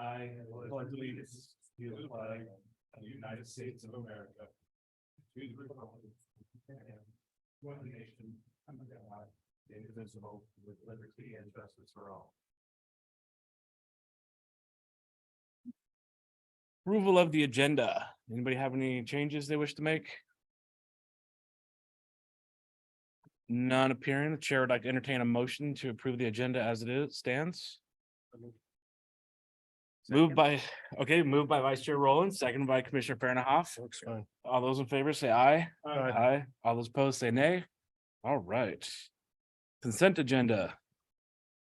I pledge allegiance to the flag of the United States of America, to the republic and one nation under God, indivisible, with liberty and justice for all. Approval of the agenda. Anybody have any changes they wish to make? None appearing. The chair would like to entertain a motion to approve the agenda as stands. Moved by Vice Chair Rowland, seconded by Commissioner Farnahoff. Looks fine. All those in favor say aye. Aye. Aye. All those opposed say nay. All right. Consent agenda.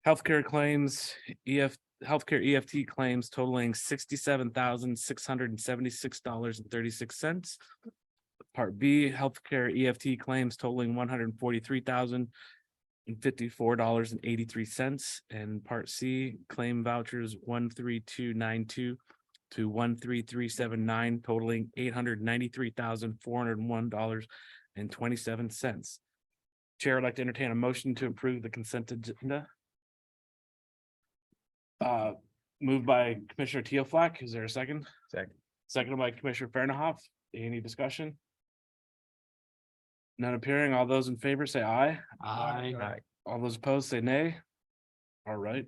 Healthcare claims, healthcare EFT claims totaling $67,676.36. Part B, healthcare EFT claims totaling $143,054.83. And Part C, claim vouchers 13292 to 13379 totaling $893,401.27. Chair would like to entertain a motion to approve the consent agenda. Moved by Commissioner Teoflack. Is there a second? Second. Seconded by Commissioner Farnahoff. Any discussion? None appearing. All those in favor say aye. Aye. All those opposed say nay. All right.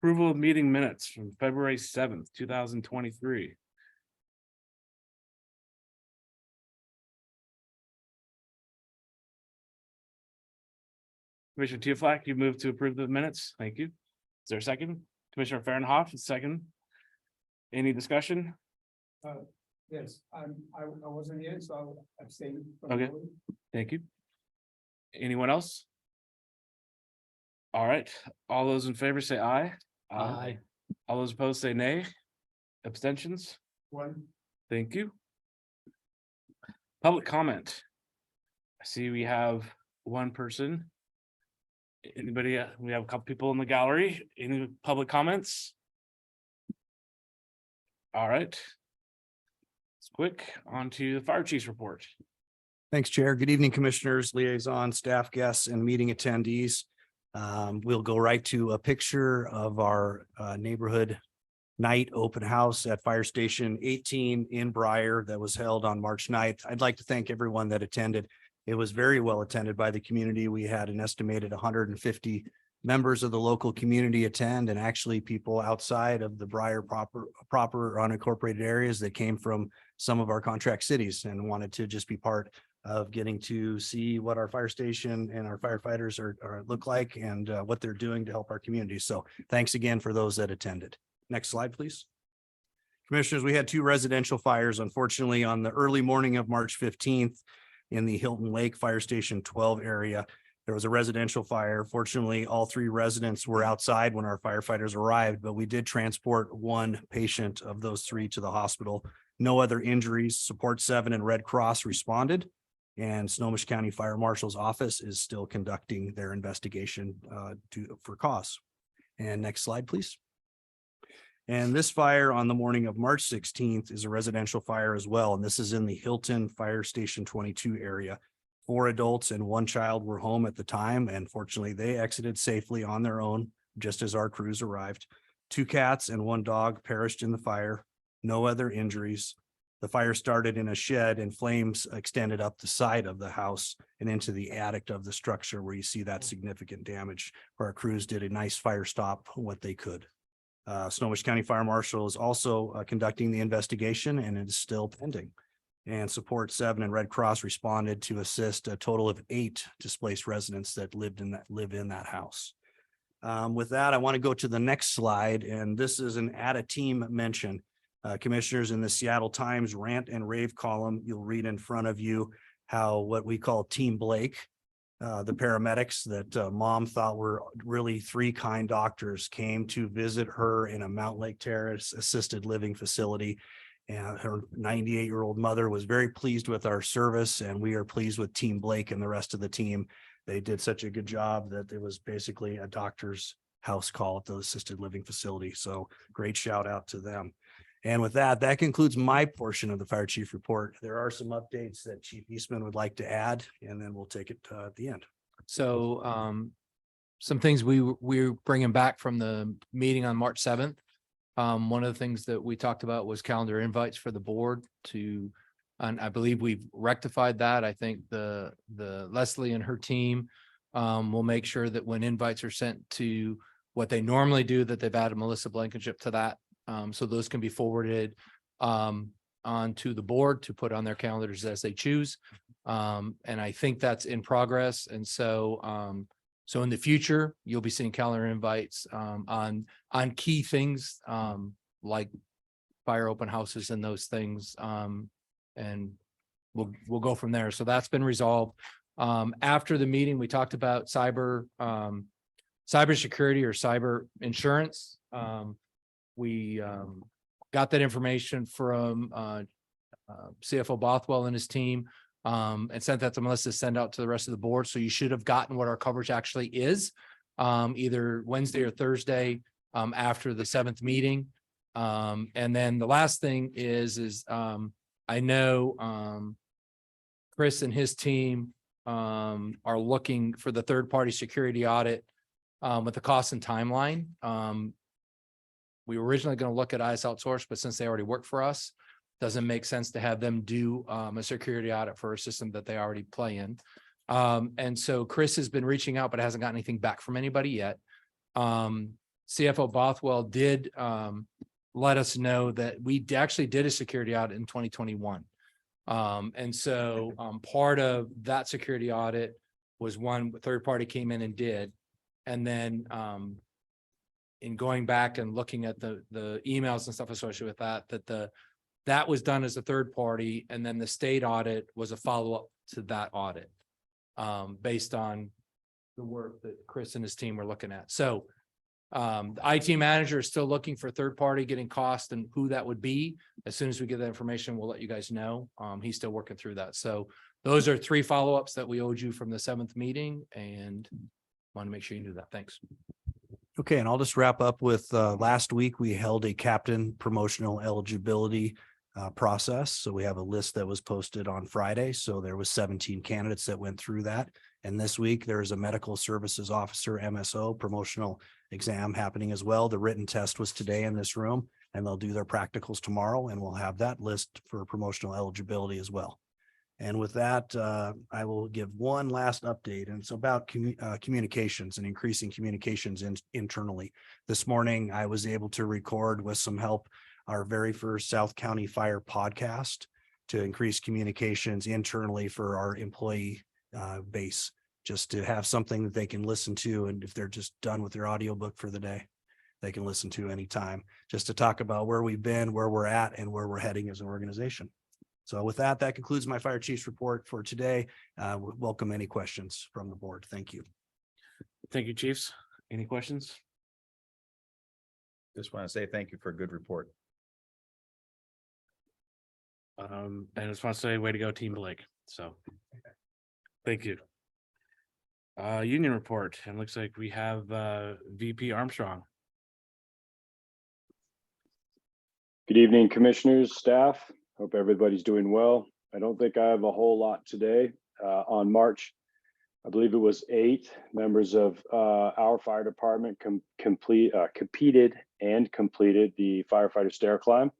Approval of meeting minutes from February 7th, 2023. Commissioner Teoflack, you move to approve the minutes. Thank you. Is there a second? Commissioner Farnahoff, second. Any discussion? Yes, I wasn't here, so I'll abstain. Okay. Thank you. Anyone else? All right, all those in favor say aye. Aye. All those opposed say nay. Abstentions? One. Thank you. Public comment. I see we have one person. Anybody, we have a couple people in the gallery. Any public comments? All right. It's quick. On to the fire chief's report. Thanks, Chair. Good evening, Commissioners, liaison, staff, guests, and meeting attendees. We'll go right to a picture of our neighborhood night open house at Fire Station 18 in Briar that was held on March 9th. I'd like to thank everyone that attended. It was very well attended by the community. We had an estimated 150 members of the local community attend, and actually people outside of the Briar proper unincorporated areas that came from some of our contract cities and wanted to just be part of getting to see what our fire station and our firefighters are look like and what they're doing to help our community. So thanks again for those that attended. Next slide, please. Commissioners, we had two residential fires, unfortunately, on the early morning of March 15th in the Hilton Lake Fire Station 12 area. There was a residential fire. Fortunately, all three residents were outside when our firefighters arrived, but we did transport one patient of those three to the hospital. No other injuries. Support 7 and Red Cross responded, and Snohomish County Fire Marshal's office is still conducting their investigation for cause. And next slide, please. And this fire on the morning of March 16th is a residential fire as well. And this is in the Hilton Fire Station 22 area. 4 adults and 1 child were home at the time, and fortunately they exited safely on their own just as our crews arrived. 2 cats and 1 dog perished in the fire. No other injuries. The fire started in a shed and flames extended up the side of the house and into the attic of the structure where you see that significant damage, where our crews did a nice fire stop what they could. Snohomish County Fire Marshal is also conducting the investigation, and it is still pending. And Support 7 and Red Cross responded to assist a total of 8 displaced residents that live in that house. With that, I want to go to the next slide, and this is an add a team mention. Commissioners, in the Seattle Times rant and rave column, you'll read in front of you how what we call Team Blake, the paramedics that mom thought were really 3 kind doctors, came to visit her in a Mount Lake Terrace assisted living facility. And her 98-year-old mother was very pleased with our service, and we are pleased with Team Blake and the rest of the team. They did such a good job that it was basically a doctor's house call at the assisted living facility. So great shout out to them. And with that, that concludes my portion of the fire chief report. There are some updates that Chief Eastman would like to add, and then we'll take it at the end. So some things we're bringing back from the meeting on March 7th. One of the things that we talked about was calendar invites for the board to, and I believe we've rectified that. I think the Leslie and her team will make sure that when invites are sent to what they normally do, that they've added Melissa Blankenship to that. So those can be forwarded onto the board to put on their calendars as they choose. And I think that's in progress. And so so in the future, you'll be seeing calendar invites on key things like fire open houses and those things. And we'll go from there. So that's been resolved. After the meeting, we talked about cybersecurity or cyber insurance. We got that information from CFO Bothwell and his team. And sent that to Melissa to send out to the rest of the board. So you should have gotten what our coverage actually is, either Wednesday or Thursday after the 7th meeting. And then the last thing is I know Chris and his team are looking for the third-party security audit with the cost and timeline. We were originally going to look at IS Outsource, but since they already work for us, doesn't make sense to have them do a security audit for a system that they already play in. And so Chris has been reaching out, but hasn't got anything back from anybody yet. CFO Bothwell did let us know that we actually did a security audit in 2021. And so part of that security audit was one third party came in and did. And then in going back and looking at the emails and stuff associated with that was done as a third party, and then the state audit was a follow-up to that audit based on the work that Chris and his team were looking at. So the IT manager is still looking for third party, getting cost and who that would be. As soon as we get that information, we'll let you guys know. He's still working through that. So those are 3 follow-ups that we owed you from the 7th meeting, and want to make sure you do that. Thanks. Okay, and I'll just wrap up with last week, we held a captain promotional eligibility process. So we have a list that was posted on Friday. So there was 17 candidates that went through that. And this week there is a medical services officer MSO promotional exam happening as well. The written test was today in this room, and they'll do their practicals tomorrow, and we'll have that list for promotional eligibility as well. And with that, I will give one last update, and it's about communications and increasing communications internally. This morning, I was able to record with some help our very first South County Fire podcast to increase communications internally for our employee base, just to have something that they can listen to. And if they're just done with their audiobook for the day, they can listen to anytime, just to talk about where we've been, where we're at, and where we're heading as an organization. So with that, that concludes my fire chief's report for today. Welcome any questions from the board. Thank you. Thank you, chiefs. Any questions? Just want to say thank you for a good report. And I just want to say, way to go, Team Blake. So thank you. Union report. And looks like we have VP Armstrong. Good evening, commissioners, staff. Hope everybody's doing well. I don't think I have a whole lot today. On March, I believe it was 8 members of our fire department competed and completed the firefighter stair climb.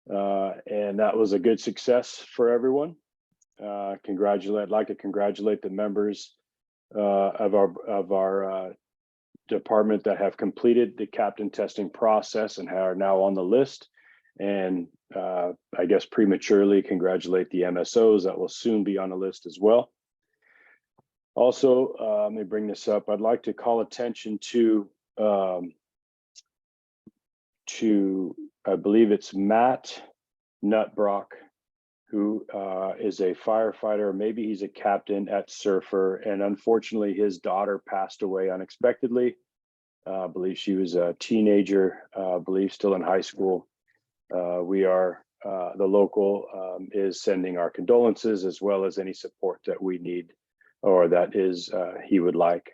And that was a good success for everyone. I'd like to congratulate the members of our department that have completed the captain testing process and are now on the list. And I guess prematurely congratulate the MSOs that will soon be on the list as well. Also, let me bring this up. I'd like to call attention to I believe it's Matt Nutbrock, who is a firefighter. Maybe he's a captain at Surfer, and unfortunately his daughter passed away unexpectedly. I believe she was a teenager, I believe still in high school. The local is sending our condolences, as well as any support that we need or that he would like.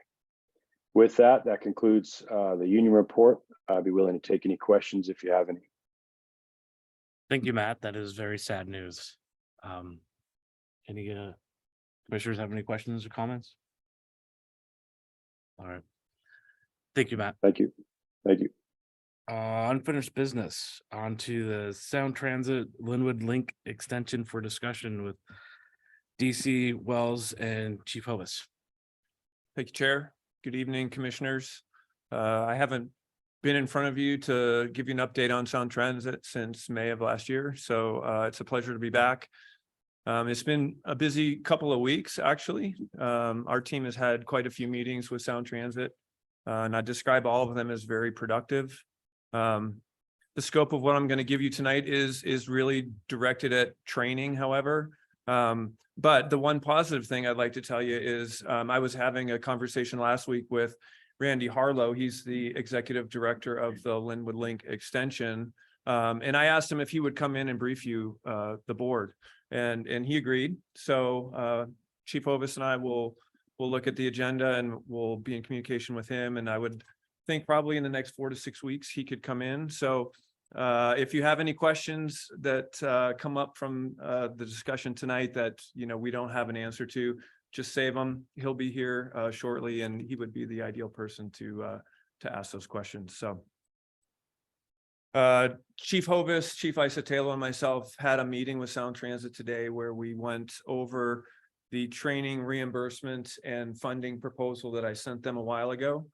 With that, that concludes the union report. I'd be willing to take any questions if you have any. Thank you, Matt. That is very sad news. Any commissioners have any questions or comments? All right. Thank you, Matt. Thank you. Thank you. Unfinished business, on to the Sound Transit Linwood Link extension for discussion with DC Wells and Chief Hovis. Thank you, Chair. Good evening, Commissioners. I haven't been in front of you to give you an update on Sound Transit since May of last year, so it's a pleasure to be back. It's been a busy couple of weeks, actually. Our team has had quite a few meetings with Sound Transit, and I describe all of them as very productive. The scope of what I'm going to give you tonight is really directed at training, however. But the one positive thing I'd like to tell you is I was having a conversation last week with Randy Harlow. He's the executive director of the Linwood Link extension. And I asked him if he would come in and brief you, the board, and he agreed. So Chief Hovis and I will look at the agenda and we'll be in communication with him. And I would think probably in the next 4 to 6 weeks, he could come in. So if you have any questions that come up from the discussion tonight that, we don't have an answer to, just save them. He'll be here shortly, and he would be the ideal person to ask those questions. So Chief Hovis, Chief Isotelo, and myself had a meeting with Sound Transit today where we went over the training reimbursement and funding proposal that I sent them a while ago.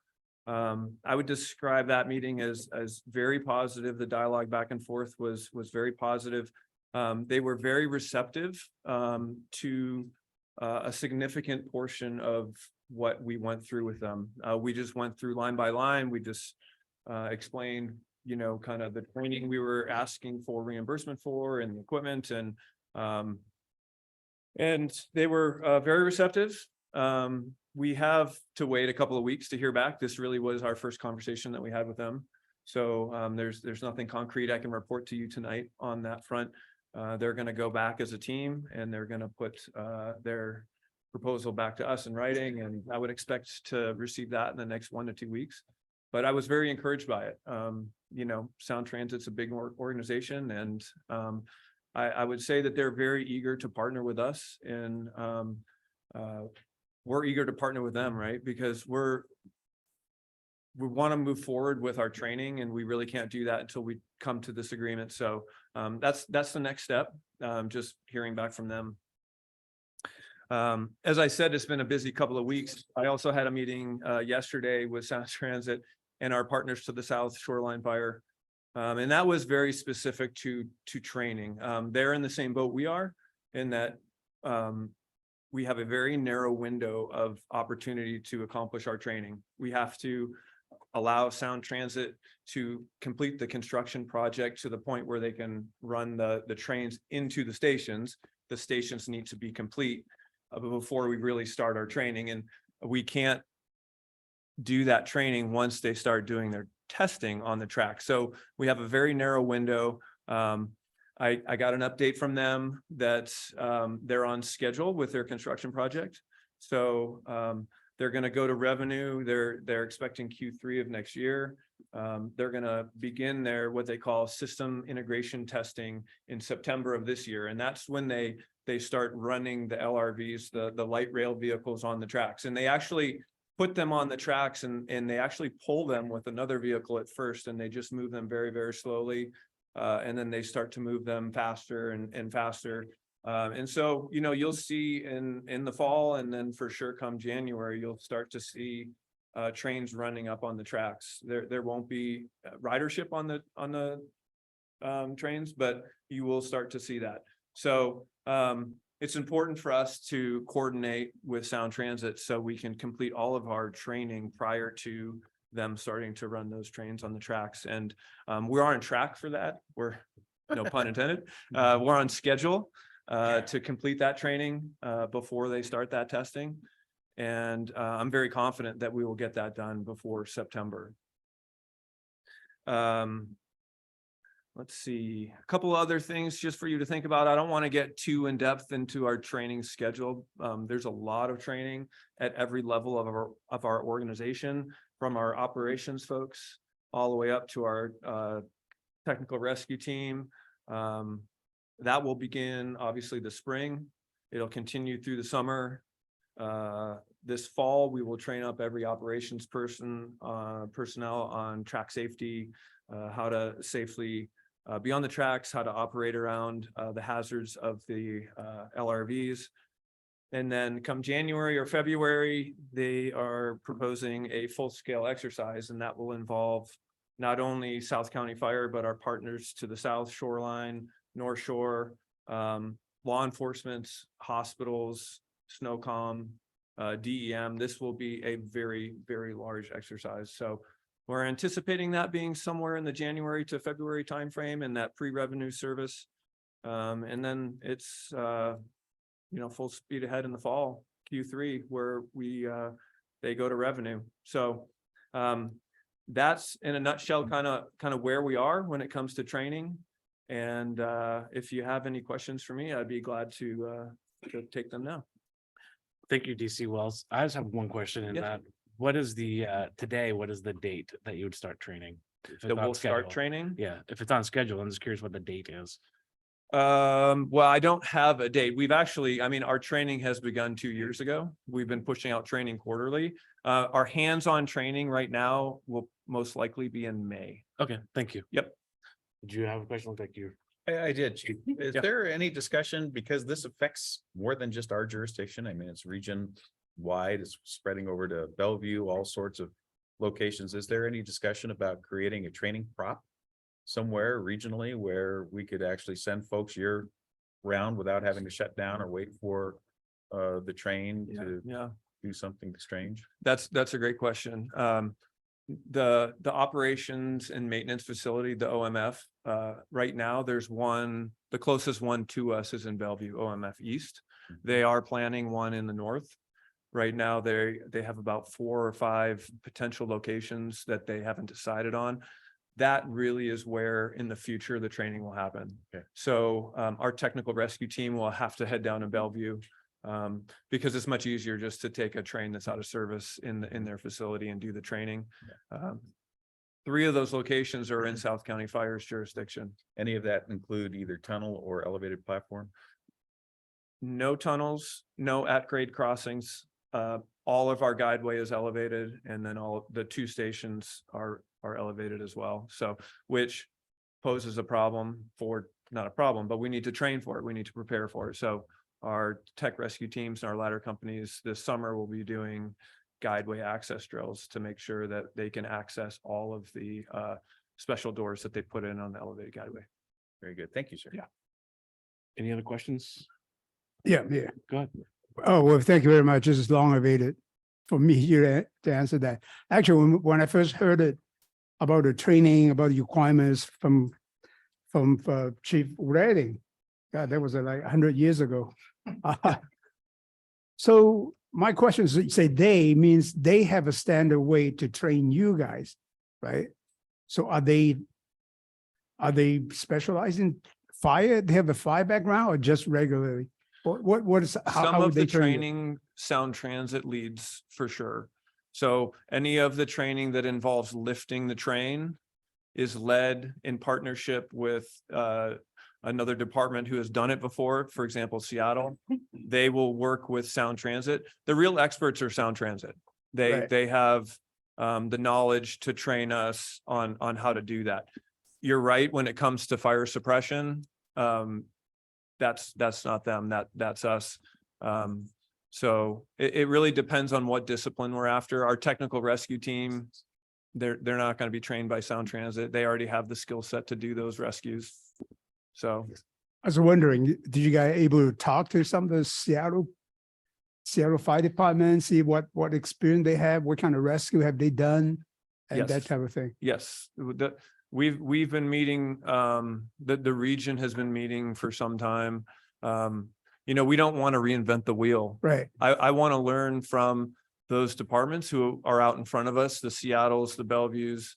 I would describe that meeting as very positive. The dialogue back and forth was very positive. They were very receptive to a significant portion of what we went through with them. We just went through line by line. We just explained, kind of the training we were asking for reimbursement for and the equipment, and they were very receptive. We have to wait a couple of weeks to hear back. This really was our first conversation that we had with them. So there's nothing concrete I can report to you tonight on that front. They're going to go back as a team and they're going to put their proposal back to us in writing. And I would expect to receive that in the next 1 to 2 weeks. But I was very encouraged by it. Sound Transit's a big organization, and I would say that they're very eager to partner with us, and we're eager to partner with them, right? Because we want to move forward with our training, and we really can't do that until we come to this agreement. So that's the next step. Just hearing back from them. As I said, it's been a busy couple of weeks. I also had a meeting yesterday with Sound Transit and our partners to the South Shoreline Fire. And that was very specific to training. They're in the same boat we are, in that we have a very narrow window of opportunity to accomplish our training. We have to allow Sound Transit to complete the construction project to the point where they can run the trains into the stations. The stations need to be complete before we really start our training. And we can't do that training once they start doing their testing on the track. So we have a very narrow window. I got an update from them that they're on schedule with their construction project. So they're going to go to revenue. They're expecting Q3 of next year. They're going to begin their what they call system integration testing in September of this year. And that's when they start running the LRVs, the light rail vehicles on the tracks. And they actually put them on the tracks and they actually pull them with another vehicle at first, and they just move them very, very slowly. And then they start to move them faster and faster. And so, you'll see in the fall, and then for sure come January, you'll start to see trains running up on the tracks. There won't be ridership on the trains, but you will start to see that. So it's important for us to coordinate with Sound Transit so we can complete all of our training prior to them starting to run those trains on the tracks. And we're on track for that. We're, no pun intended, we're on schedule to complete that training before they start that testing. And I'm very confident that we will get that done before September. Let's see, a couple other things just for you to think about. I don't want to get too in depth into our training schedule. There's a lot of training at every level of our organization, from our operations folks all the way up to our technical rescue team. That will begin obviously this spring. It'll continue through the summer. This fall, we will train up every operations personnel on track safety, how to safely be on the tracks, how to operate around the hazards of the LRVs. And then come January or February, they are proposing a full-scale exercise, and that will involve not only South County Fire, but our partners to the south shoreline, North Shore, law enforcement, hospitals, SNOCOM, DEM. This will be a very, very large exercise. So we're anticipating that being somewhere in the January to February timeframe in that pre-revenue service. And then it's full speed ahead in the fall, Q3, where they go to revenue. So that's in a nutshell kind of where we are when it comes to training. And if you have any questions for me, I'd be glad to take them now. Thank you, DC Wells. I just have one question in Yeah. that. What is the today? What is the date that you would start training? If it's That on we'll start schedule? training. Yeah, if it's on schedule, I'm just curious what the date is. Well, I don't have a date. We've actually, our training has begun 2 years ago. We've been pushing out training quarterly. Our hands-on training right now will most likely be in May. Okay, thank you. Yep. Did you have a question? Look like you. I did, Chief. Is Yeah. there any discussion, because this affects more than just our jurisdiction? I mean, it's region wide, it's spreading over to Bellevue, all sorts of locations. Is there any discussion about creating a training prop somewhere regionally where we could actually send folks year round without having to shut down or wait for the train to Yeah. do something strange? That's a great question. The operations and maintenance facility, the OMF, right now there's one, the closest one to us is in Bellevue, OMF East. They are planning one in the north. Right now, they have about 4 or 5 potential locations that they haven't decided on. That really is where in the future the training will happen. Okay. So our technical rescue team will have to head down to Bellevue because it's much easier just to take a train that's out of service in their facility and do the training. 3 of those locations are in South County Fire's jurisdiction. Any of that include either tunnel or elevated platform? No tunnels, no at-grade crossings. All of our guideway is elevated, and then all of the 2 stations are elevated as well. So, which poses a problem for, not a problem, but we need to train for it. We need to prepare for it. So our tech rescue teams and our ladder companies this summer will be doing guideway access drills to make sure that they can access all of the special doors that they put in on the elevated guideway. Very good. Thank you, sir. Yeah. Any other questions? Yeah. Go ahead. Oh, well, thank you very much. This is long awaited for me here to answer that. Actually, when I first heard it about the training, about the requirements from Chief Redding, God, that was like 100 years ago. So my question is, you say they means they have a standard way to train you guys, right? So are they specialized in fire? They have a fire background or just regularly? What is, how Some would of they the train you? training Sound Transit leads for sure. So any of the training that involves lifting the train is led in partnership with another department who has done it before. For example, Seattle, they will work with Sound Transit. The real experts are Sound Transit. Right. They have the knowledge to train us on how to do that. You're right, when it comes to fire suppression, that's not them, that's us. So it really depends on what discipline we're after. Our technical rescue team, they're not going to be trained by Sound Transit. They already have the skill set to do those rescues. So I was wondering, did you guys able to talk to some of the Seattle Fire Department, see what experience they have, what kind of rescue have they done, and that Yes. type of thing? yes, we've been meeting, the region has been meeting for some time. We don't want to reinvent the wheel. Right, I want to learn from those departments who are out in front of us, the Seattles, the Bellevues,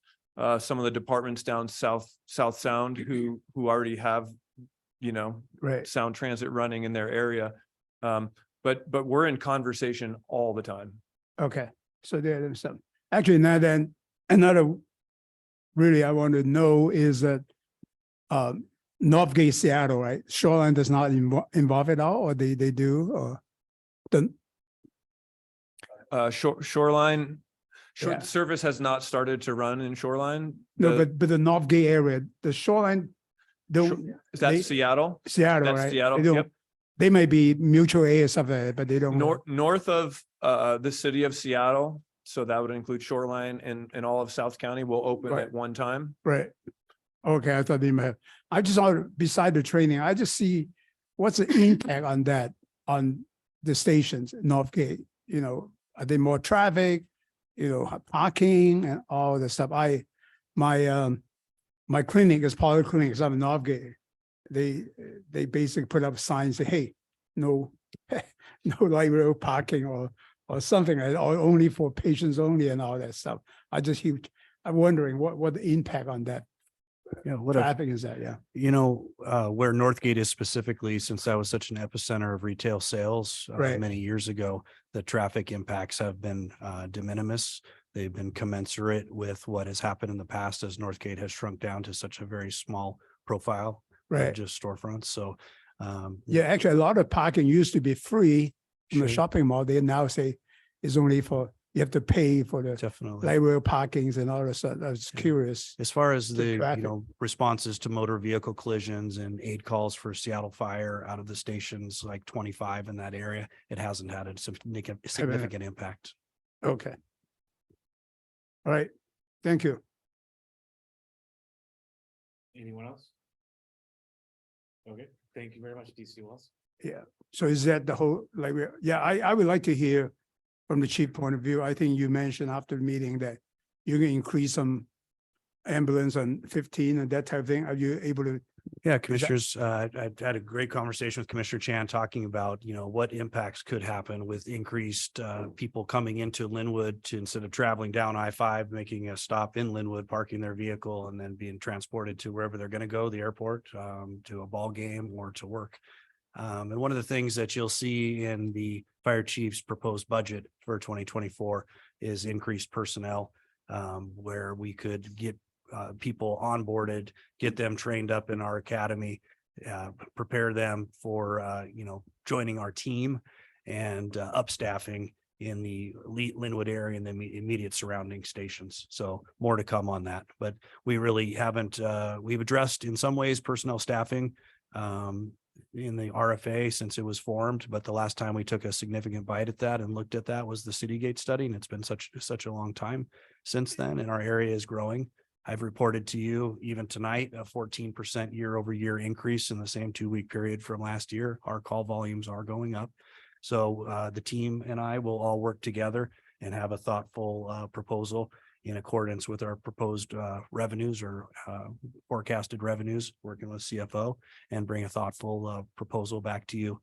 some of the departments down South Sound who already have, right. Sound Transit running in their area. But we're in conversation all the time. Okay, so there's some. Actually, now then, another really I want to know is that Northgate, Seattle, right? Shoreline does not involve at all, or they do, or the Shoreline. Yeah. Service has not started to run in Shoreline. No, The- but the North Gate area, the shoreline, don't. Is that they- Seattle? Seattle, That's right? Seattle, They don't- yep. They may be mutual aid or something, but they don't. North of the city of Seattle, so that would include Shoreline and all of South County will open Right. at one time. Right. Okay, I thought they might have. I just saw, beside the training, I just see what's the impact on that, on the stations, Northgate, are there more traffic? Parking and all the stuff. My clinic is polyclinic, is up in Northgate. They basically put up signs, say, hey, no, no light rail parking or something, or only for patients only and all that stuff. I'm wondering what the impact on that Yeah, what a, traffic is that, yeah. where Northgate is specifically, since that was such an epicenter of retail sales Right. many years ago, the traffic impacts have been de minimis. They've been commensurate with what has happened in the past as Northgate has shrunk down to such a very small profile of Right. just storefronts. So Yeah, actually, a lot of parking used to be free in the Sure. shopping mall. They now say it's only you have to pay for the definitely. light rail parkings and all that stuff. I was Yeah. curious. As far as to the, traffic. responses to motor vehicle collisions and aid calls for Seattle Fire out of the stations like 25 in that area, it hasn't had a significant impact. Okay. All right, thank you. Anyone else? Okay, thank you very much, DC Wells. Yeah, so is that the whole, I would like to hear from the chief point of view. I think you mentioned after the meeting that you're gonna increase some ambulance on 15 and that type of thing. Are you able to? Yeah, commissioners, I had a great conversation with Commissioner Chan talking about, what impacts could happen with increased people coming into Linwood to, instead of traveling down I-5, making a stop in Linwood, parking their vehicle and then being transported to wherever they're going to go, the airport, to a ball game or to work. And one of the things that you'll see in the fire chief's proposed budget for 2024 is increased personnel, where we could get people onboarded, get them trained up in our academy, prepare them for, joining our team and upstaffing in the Linwood area and the immediate surrounding stations. So more to come on that, but we really haven't, we've addressed in some ways personnel staffing in the RFA since it was formed, but the last time we took a significant bite at that and looked at that was the Citygate study, and it's been such a long time since then, and our area is growing. I've reported to you even tonight a 14% year over year increase in the same 2-week period from last year. Our call volumes are going up. So the team and I will all work together and have a thoughtful proposal in accordance with our proposed revenues or forecasted revenues, working with CFO, and bring a thoughtful proposal back to you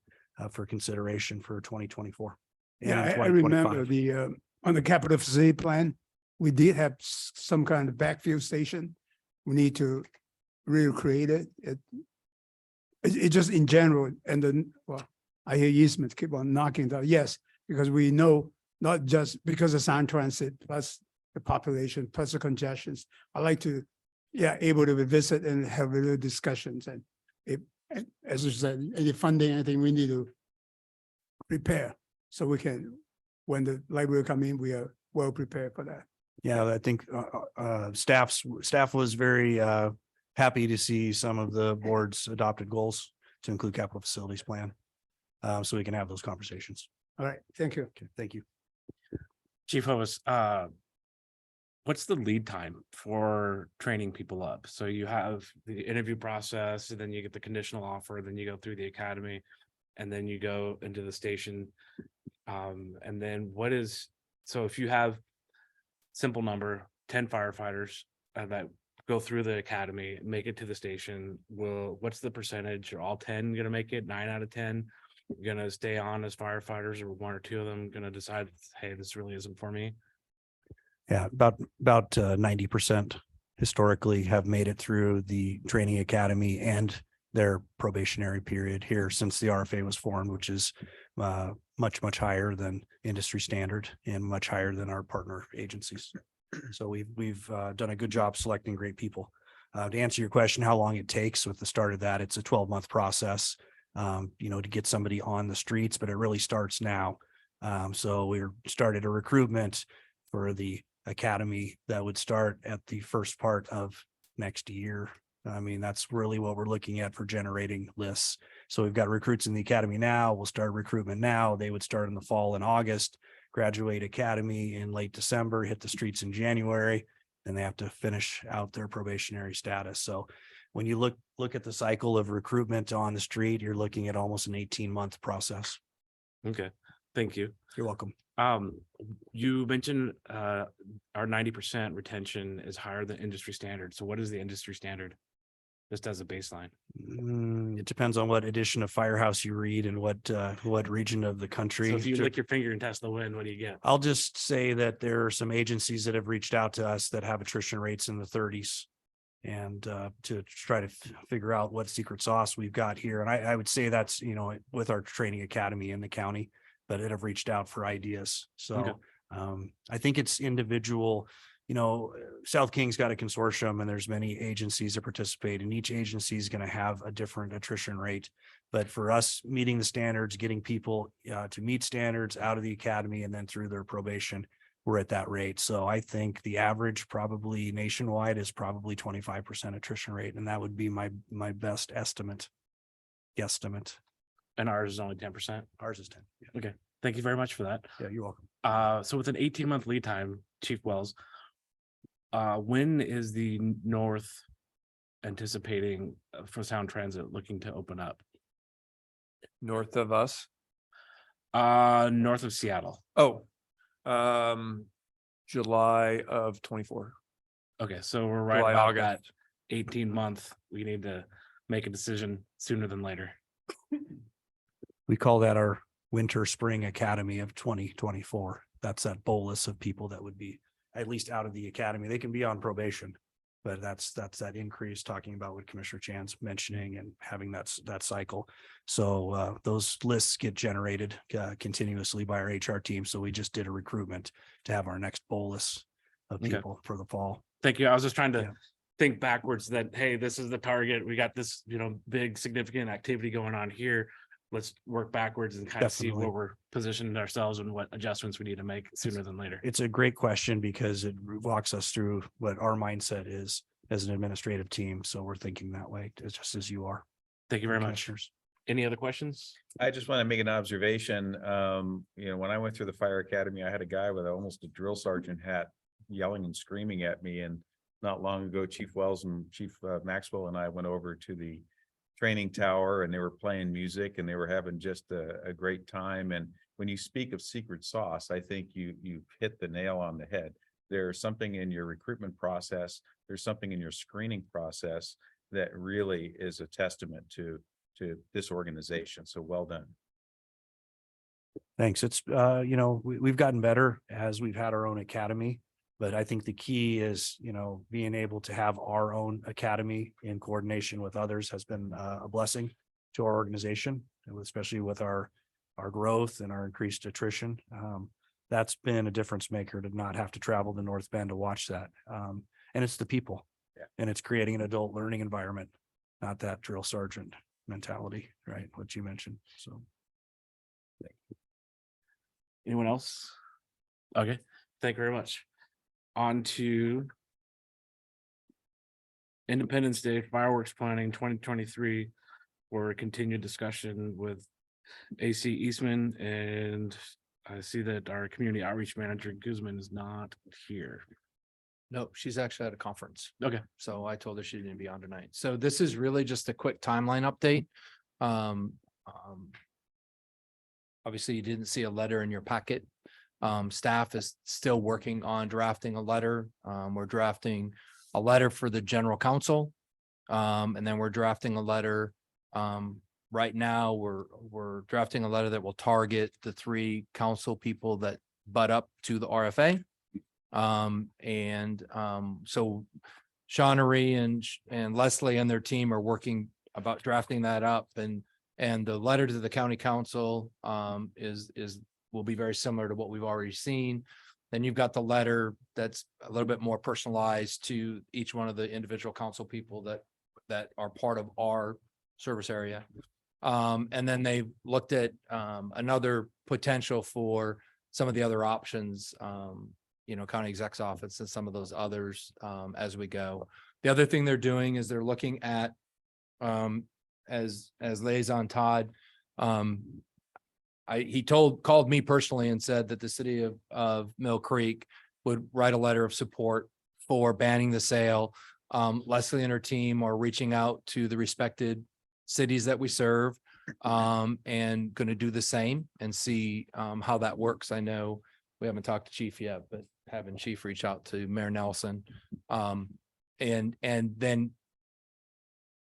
for consideration for 2024. and Yeah, in I remember 2025. On the capital facility plan, we did have some kind of backfill station. We need to recreate it. It just in general, and then, well, I hear Eastman keep on knocking that, yes, because we know not just because of sound transit, plus the population, plus the congestions. I like to, able to visit and have little discussions and as you said, any funding, anything we need to prepare. So we can, when the library come in, we are well prepared for that. Yeah, I think staff was very happy to see some of the board's adopted goals to include capital facilities plan. So we can have those conversations. All right, thank you. Okay, thank you. Chief Hovis, what's the lead time for training people up? So you have the interview process, and then you get the conditional offer, then you go through the academy, and then you go into the station. And then so if you have simple number, 10 firefighters that go through the academy, make it to the station, what's the percentage? Are all 10 going to make it? 9 out of 10 going to stay on as firefighters, or 1 or 2 of them going to decide, hey, this really isn't for me? Yeah, about 90% historically have made it through the training academy and their probationary period here since the RFA was formed, which is much higher than industry standard and much higher than our partner agencies. So we've done a good job selecting great people. To answer your question, how long it takes with the start of that, it's a 12-month process, to get somebody on the streets, but it really starts now. So we started a recruitment for the academy that would start at the first part of next year. I mean, that's really what we're looking at for generating lists. So we've got recruits in the academy now. We'll start recruitment now. They would start in the fall in August, graduate academy in late December, hit the streets in January. Then they have to finish out their probationary status. So when you look at the cycle of recruitment on the street, you're looking at almost an 18-month process. Okay, thank you. You're welcome. You mentioned our 90% retention is higher than industry standard. So what is the industry standard? Just as a baseline. It depends on what edition of Firehouse you read and what region of the country. So if you lick your finger and test the wind, what do you get? I'll just say that there are some agencies that have reached out to us that have attrition rates in the 30s. And to try to figure out what secret sauce we've got here. And I would say that's, with our training academy in the county, but it have reached out for ideas. So Okay. I think it's individual. South King's got a consortium and there's many agencies that participate, and each agency is going to have a different attrition rate. But for us, meeting the standards, getting people to meet standards out of the academy and then through their probation, we're at that rate. So I think the average probably nationwide is probably 25% attrition rate. And that would be my best guesstimate. And ours is only 10%. Ours is 10. Yeah. Okay, thank you very much for that. Yeah, you're welcome. So with an 18-month lead time, Chief Wells, when is the North anticipating for Sound Transit looking to open up? North of us. North of Seattle. Oh, July of 24. Okay, so we're right July, about August. that 18-month. We need to make a decision sooner than later. We call that our winter spring academy of 2024. That's that bolus of people that would be at least out of the academy. They can be on probation, but that's that increase, talking about what Commissioner Chan's mentioning and having that cycle. So those lists get generated continuously by our HR team. So we just did a recruitment to have our next bolus of Okay. people for the fall. Thank you. I was just trying to Yeah. think backwards that, hey, this is the target. We got this, big significant activity going on here. Let's work backwards and kind of see Definitely. where we're positioning ourselves and what adjustments we need to make sooner than later. It's a great question because it walks us through what our mindset is as an administrative team. So we're thinking that way, just as you are. Thank you very much. Commissioners. Any other questions? I just want to make an observation. When I went through the fire academy, I had a guy with almost a drill sergeant hat yelling and screaming at me. And not long ago, Chief Wells and Chief Maxwell and I went over to the training tower and they were playing music and they were having just a great time. And when you speak of secret sauce, I think you hit the nail on the head. There's something in your recruitment process. There's something in your screening process that really is a testament to this organization. So well done. Thanks. It's, we've gotten better as we've had our own academy, but I think the key is, being able to have our own academy in coordination with others has been a blessing to our organization, especially with our growth and our increased attrition. That's been a difference maker to not have to travel to North Bend to watch that. And it's the people. Yeah. And it's creating an adult learning environment, not that drill sergeant mentality, right? What you mentioned. So. Anyone else? Okay, thank you very much. On to Independence Day fireworks planning 2023 for a continued discussion with AC Eastman, and I see that our community outreach manager Guzman is not here. No, she's actually at a conference. Okay. So I told her she didn't be on tonight. So this is really just a quick timeline update. Obviously you didn't see a letter in your packet. Staff is still working on drafting a letter. We're drafting a letter for the general counsel. And then we're drafting a letter. Right now, we're drafting a letter that will target the 3 council people that butt up to the RFA. So Shawnery and Leslie and their team are working about drafting that up, and the letter to the county council will be very similar to what we've already seen. Then you've got the letter that's a little bit more personalized to each one of the individual council people that are part of our service area. And then they looked at another potential for some of the other options, county exec's office and some of those others as we go. The other thing they're doing is they're looking at as liaison Todd, he called me personally and said that the city of Mill Creek would write a letter of support for banning the sale. Leslie and her team are reaching out to the respected cities that we serve and going to do the same and see how that works. I know we haven't talked to Chief yet, but having Chief reach out to Mayor Nelson. And then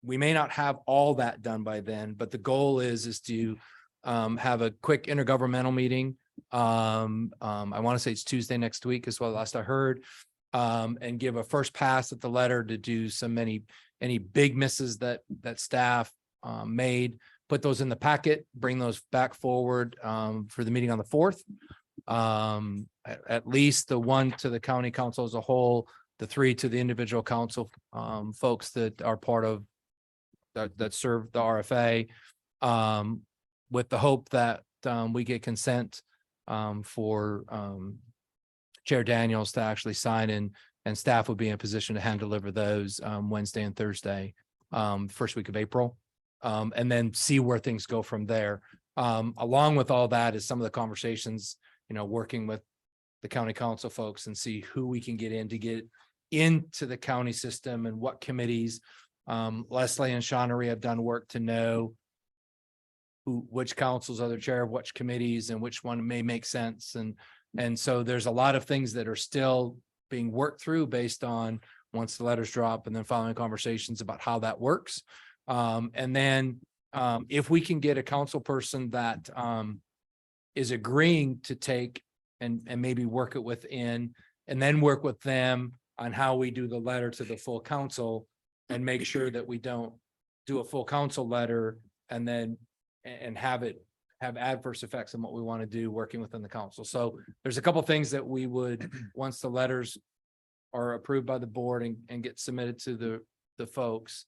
we may not have all that done by then, but the goal is to have a quick intergovernmental meeting. I want to say it's Tuesday next week is what last I heard. And give a first pass at the letter to do any big misses that staff made, put those in the packet, bring those back forward for the meeting on the 4th. At least the one to the county council as a whole, the 3 to the individual council folks that are part of that serve the RFA, with the hope that we get consent for Chair Daniels to actually sign and staff would be in a position to hand deliver those Wednesday and Thursday, first week of April, and then see where things go from there. Along with all that is some of the conversations, working with the county council folks and see who we can get into the county system and what committees. Leslie and Shawnery have done work to know which councils are the chair of which committees and which one may make sense. And so there's a lot of things that are still being worked through based on once the letters drop and then following conversations about how that works. And then if we can get a council person that is agreeing to take and maybe work it within and then work with them on how we do the letter to the full council and make sure that we don't do a full council letter and then have adverse effects on what we want to do working within the council. So there's a couple of things that we would, once the letters are approved by the board and get submitted to the folks,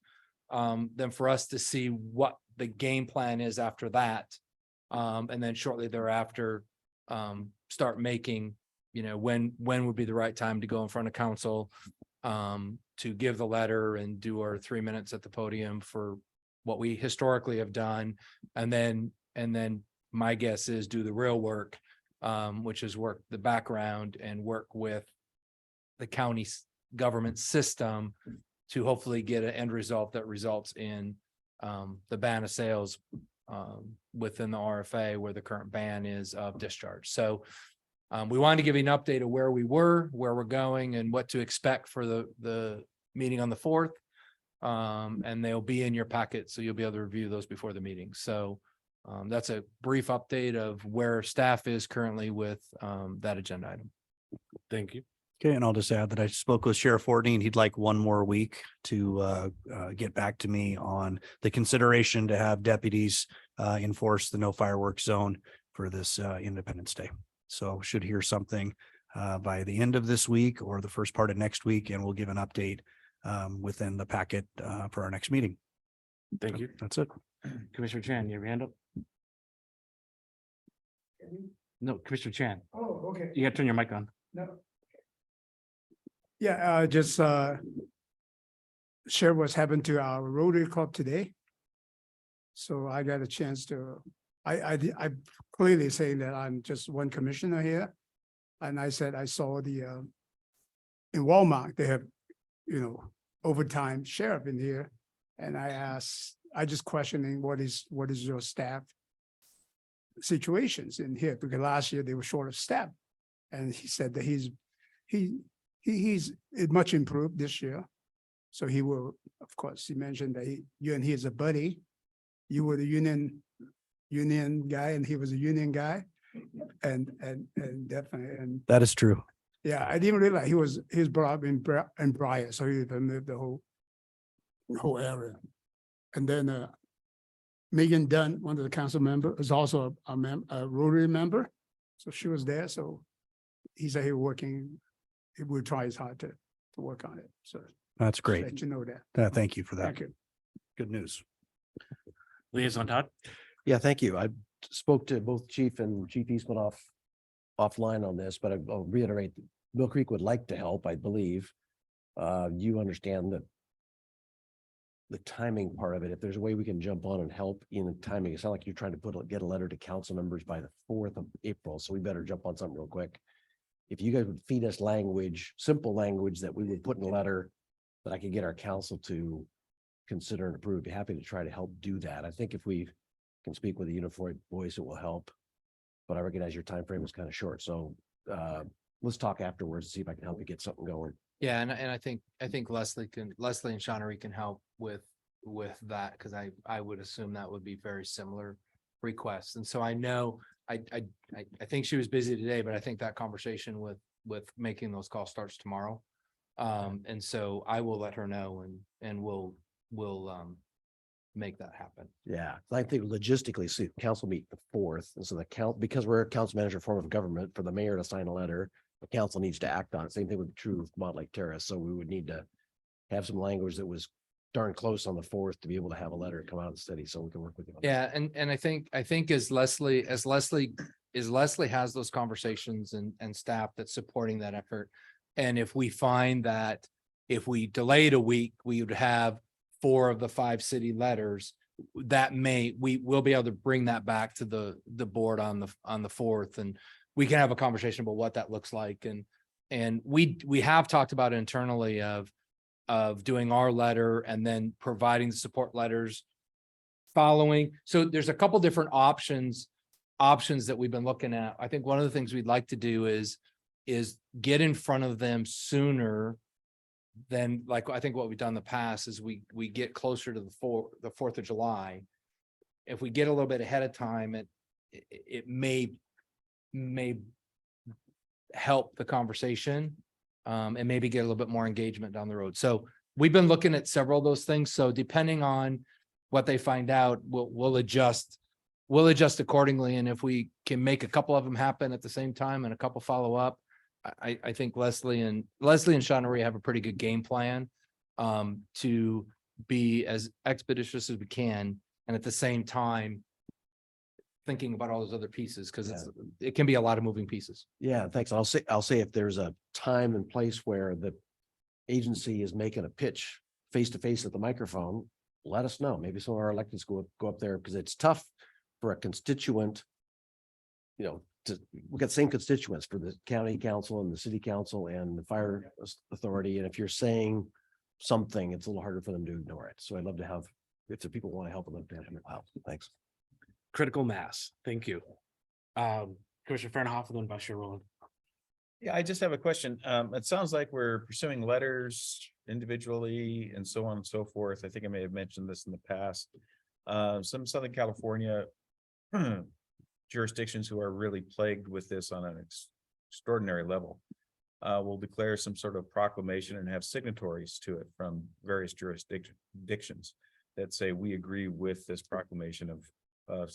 then for us to see what the game plan is after that. And then shortly thereafter, start making, when would be the right time to go in front of council, to give the letter and do our 3 minutes at the podium for what we historically have done. And then my guess is do the real work, which is work the background and work with the county government system to hopefully get an end result that results in the ban of sales within the RFA where the current ban is of discharge. So we wanted to give you an update of where we were, where we're going and what to expect for the meeting on the 4th. And they'll be in your packet. So you'll be able to review those before the meeting. So that's a brief update of where staff is currently with that agenda item. Thank you. Okay, and I'll just add that I spoke with Sheriff Fortney and he'd like one more week to get back to me on the consideration to have deputies enforce the no fireworks zone for this Independence Day. So should hear something by the end of this week or the first part of next week, and we'll give an update within the packet for our next meeting. Thank you. That's it. Commissioner Chan, you have your hand up? No, Commissioner Chan, Oh, okay. you gotta turn your mic on. No. Yeah, just share what's happened to our Rotary Club today. So I got a chance to, I clearly saying that I'm just one commissioner here. And I said, I saw in Walmart, they have, overtime sheriff in here. And I just questioning what is your staff situations in here, because last year they were short of staff. And he said that he's much improved this year. So he will, of course, he mentioned that you and he is a buddy. You were the union guy and he was a union guy. And definitely, and That is true. yeah, I didn't realize he was brought up in Bryant, so he moved the whole area. And then Megan Dunn, one of the council members, is also a Rotary member. So she was there. So he said he would try his hard to work on it. So That's great. let you know that. Thank you for that. Thank you. Good news. Liaison Todd? Yeah, thank you. I spoke to both Chief and Chief Eastman offline on this, but I'll reiterate, Mill Creek would like to help, I believe. You understand that the timing part of it, if there's a way we can jump on and help in the timing, it sounds like you're trying to get a letter to council members by the 4th of April, so we better jump on something real quick. If you guys would feed us language, simple language that we would put in a letter that I could get our council to consider and approve, be happy to try to help do that. I think if we can speak with a unified voice, it will help. But I recognize your time frame is kind of short, so let's talk afterwards, see if I can help you get something going. Yeah, and I think Leslie and Shawnery can help with that, because I would assume that would be very similar requests. And so I know, I think she was busy today, but I think that conversation with making those calls starts tomorrow. And so I will let her know and we'll make that happen. Yeah, I think logistically, see, council meet the 4th, and so because we're a council manager form of government, for the mayor to sign a letter, the council needs to act on it. Same thing would be true with Montlake Terrace, so we would need to have some language that was darn close on the 4th to be able to have a letter come out of the city, so we can work with you on that. Yeah, and I think as Leslie has those conversations and staff that's supporting that effort. And if we find that if we delayed a week, we would have 4 of the 5 city letters, we will be able to bring that back to the board on the 4th, and we can have a conversation about what that looks like. And we have talked about internally of doing our letter and then providing the support letters following. So there's a couple different options that we've been looking at. I think one of the things we'd like to do is get in front of them sooner than, like, I think what we've done in the past is we get closer to the 4th of July. If we get a little bit ahead of time, it may help the conversation and maybe get a little bit more engagement down the road. So we've been looking at several of those things. So depending on what they find out, we'll adjust accordingly. And if we can make a couple of them happen at the same time and a couple follow up, I think Leslie and Shawnery have a pretty good game plan to be as expeditious as we can, and at the same time thinking about all those other pieces, because it can be a lot of moving pieces. Yeah, thanks. I'll say if there's a time and place where the agency is making a pitch face to face at the microphone, let us know. Maybe some of our electeds go up there, because it's tough for a constituent, we've got the same constituents for the county council and the city council and the fire authority. And if you're saying something, it's a little harder for them to ignore it. So I'd love to have, if the people want to help them, help. Thanks. Critical mass. Thank you. Commissioner Fernhoff and then Vice Chair Rowland. Yeah, I just have a question. It sounds like we're pursuing letters individually and so on and so forth. I think I may have mentioned this in the past. Some Southern California jurisdictions who are really plagued with this on an extraordinary level will declare some sort of proclamation and have signatories to it from various jurisdictions that say we agree with this proclamation of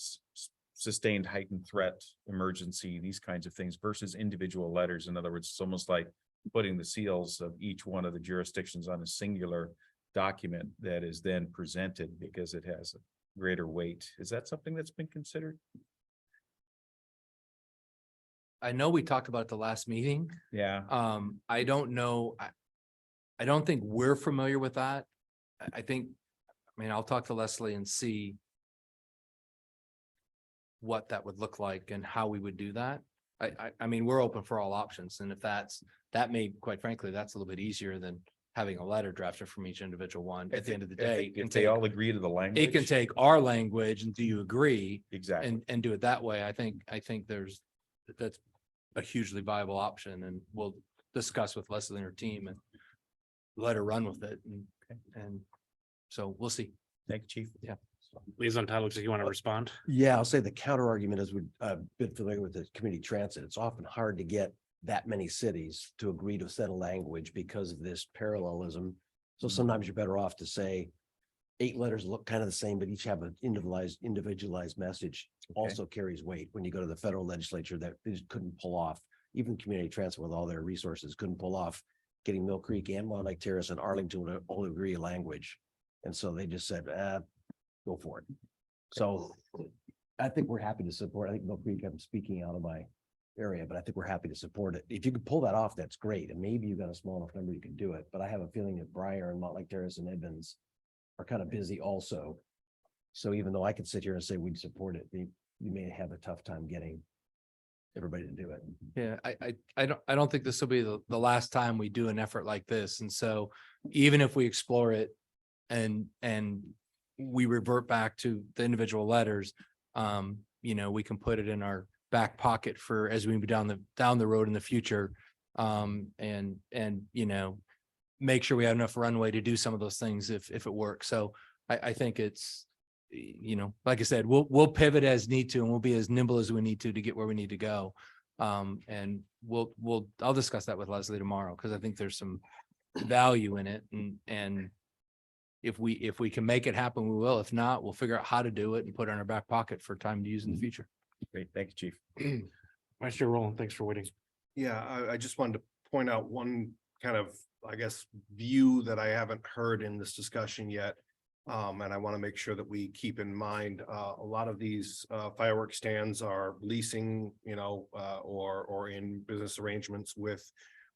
sustained heightened threat, emergency, these kinds of things, versus individual letters. In other words, it's almost like putting the seals of each one of the jurisdictions on a singular document that is then presented because it has a greater weight. Is that something that's been considered? I know we talked about it the last meeting. Yeah. I don't know. I don't think we're familiar with that. I mean, I'll talk to Leslie and see what that would look like and how we would do that. I mean, we're open for all options. And if that may, quite frankly, that's a little bit easier than having a letter drafted from each individual one. At the end of the day, if they all agree to the language, it can take our language and do you agree? Exactly. And do it that way. I think that's a hugely viable option, and we'll discuss with Leslie and her team and let her run with it. And so we'll see. Thank you, Chief. Yeah. Liaison Todd, looks like you want to respond. Yeah, I'll say the counter argument is we've been familiar with the community transit. It's often hard to get that many cities to agree to set a language because of this parallelism. So sometimes you're better off to say 8 letters look kind of the same, but each have an individualized message. Also carries weight when you go to the federal legislature that they just couldn't pull off. Even community transit with all their resources couldn't pull off getting Mill Creek and Montlake Terrace and Arlington to all agree a language. And so they just said, go for it. So I think we're happy to support. I think Mill Creek, I'm speaking out of my area, but I think we're happy to support it. If you could pull that off, that's great. And maybe you've got a small enough number you can do it. But I have a feeling that Briar and Montlake Terrace and Edmonds are kind of busy also. So even though I could sit here and say we'd support it, you may have a tough time getting everybody to do it. Yeah, I don't think this will be the last time we do an effort like this. And so even if we explore it and we revert back to the individual letters, we can put it in our back pocket for as we move down the road in the future. And make sure we have enough runway to do some of those things if it works. So I think it's, like I said, we'll pivot as need to, and we'll be as nimble as we need to get where we need to go. And I'll discuss that with Leslie tomorrow, because I think there's some value in it. And if we can make it happen, we will. If not, we'll figure out how to do it and put it in our back pocket for time to use in the future. Great, thank you, Chief. Vice Chair Rowland, thanks for waiting. Yeah, I just wanted to point out one kind of, I guess, view that I haven't heard in this discussion yet. And I want to make sure that we keep in mind, a lot of these fireworks stands are leasing, or in business arrangements with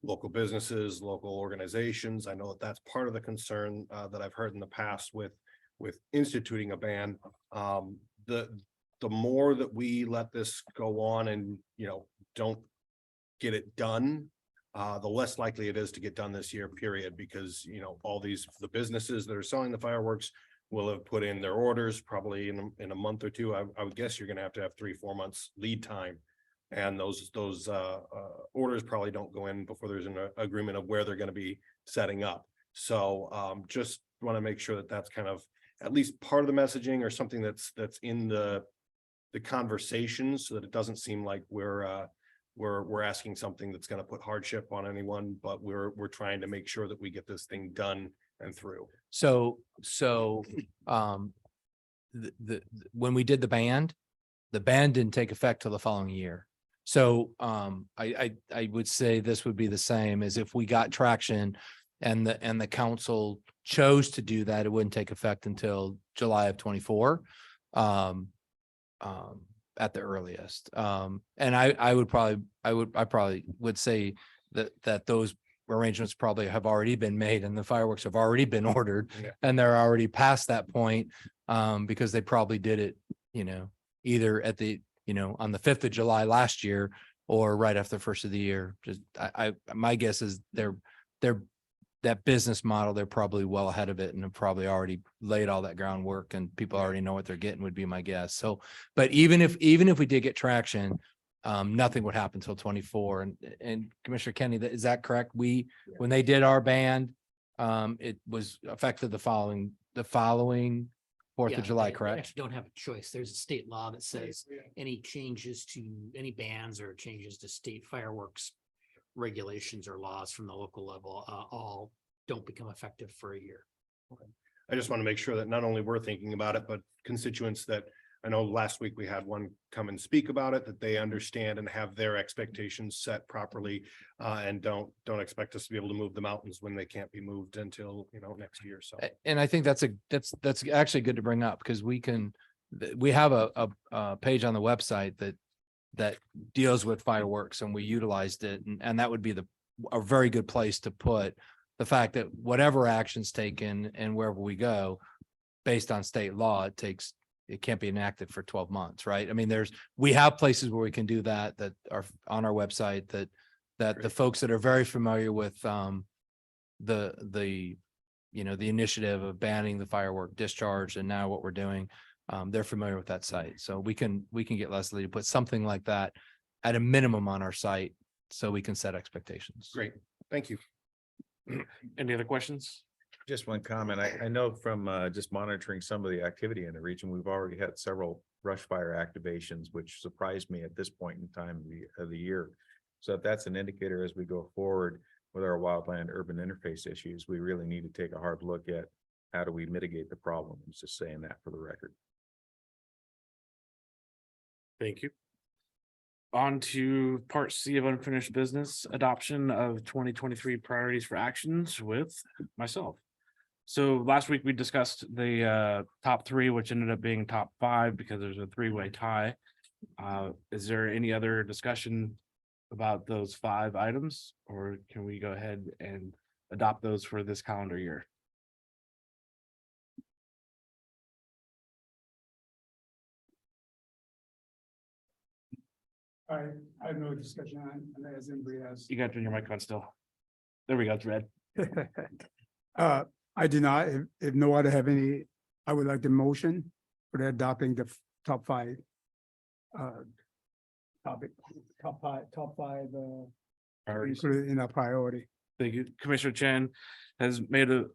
local businesses, local organizations. I know that that's part of the concern that I've heard in the past with instituting a ban. The more that we let this go on and, don't get it done, the less likely it is to get done this year, period, because, all the businesses that are selling the fireworks will have put in their orders probably in a month or two. I would guess you're gonna have 3-4 months lead time. And those orders probably don't go in before there's an agreement of where they're gonna be setting up. So just want to make sure that that's kind of at least part of the messaging or something that's in the conversations, so that it doesn't seem like we're asking something that's going to put hardship on anyone, but we're trying to make sure that we get this thing done and through. So when we did the band didn't take effect till the following year. So I would say this would be the same as if we got traction and the council chose to do that, it wouldn't take effect until July of 24. At the earliest. And I probably would say that those arrangements probably have already been made and the fireworks have already been ordered. Yeah. And they're already past that point, because they probably did it, either at the, on the 5th of July last year or right after the first of the year. Just my guess is they're that business model, they're probably well ahead of it and have probably already laid all that groundwork and people already know what they're getting, would be my guess. So, but even if we did get traction, nothing would happen until 24. And Commissioner Kenny, is that correct? When they did our ban, it was effective the following 4th of July, They correct? actually don't have a choice. There's a state law that says any changes to any bans or changes to state fireworks regulations or laws from the local level, all don't become effective for a year. I just want to make sure that not only we're thinking about it, but constituents that I know last week we had one come and speak about it, that they understand and have their expectations set properly, and don't expect us to be able to move the mountains when they can't be moved until, next year. So. And I think that's actually good to bring up, because we have a page on the website that deals with fireworks, and we utilized it, and that would be a very good place to put the fact that whatever action's taken and wherever we go, based on state law, it can't be enacted for 12 months, right? I mean, we have places where we can do that are on our website that the folks that are very familiar with the initiative of banning the firework discharge and now what we're doing, they're familiar with that site. So we can get Leslie to put something like that at a minimum on our site so we can set expectations. Great, thank you. Any other questions? Just one comment. I know from just monitoring some of the activity in the region, we've already had several brush fire activations, which surprised me at this point in time of the year. So if that's an indicator as we go forward with our wildland urban interface issues, we really need to take a hard look at how do we mitigate the problem. I'm just saying that for the record. Thank you. On to part C of unfinished business, adoption of 2023 priorities for actions with myself. So last week we discussed the top three, which ended up being top five because there's a three-way tie. Is there any other discussion about those five items, or can we go ahead and adopt those for this calendar year? I have no discussion on, as anybody else. You got to turn your mic on still. There we go, it's red. I do not, if no other have any, I would like the motion for the adopting the top five. Topic, top five, Priorities. included in our priority. Thank you. Commissioner Chen has made a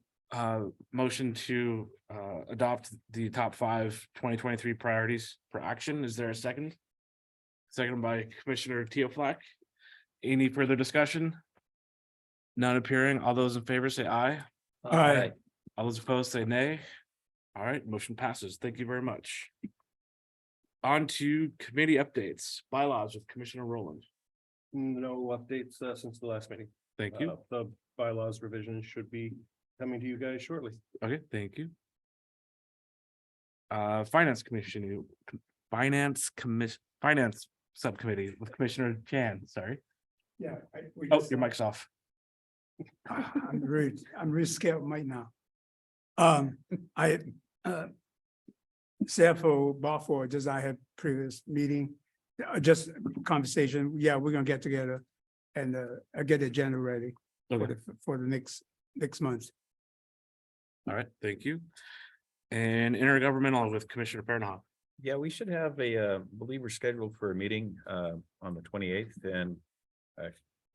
motion to adopt the top five 2023 priorities for action. Is there a second? Second by Commissioner Teoflack. Any further discussion? None appearing. All those in favor say aye. Aye. All those opposed say nay. All right, motion passes. Thank you very much. On to committee updates, bylaws with Commissioner Rowland. No updates since the last meeting. Thank you. The bylaws revision should be coming to you guys shortly. Okay, thank you. Finance Commission, Finance Subcommittee with Commissioner Chan, sorry. Yeah. Oh, your mic's off. I'm really scared right now. I, CFO Barford, just I had previous meeting, just conversation. Yeah, we're gonna get together and get the agenda ready Okay, for the next month. all right, thank you. And intergovernmental with Commissioner Pernahan. Yeah, we should have I believe we're scheduled for a meeting on the 28th, and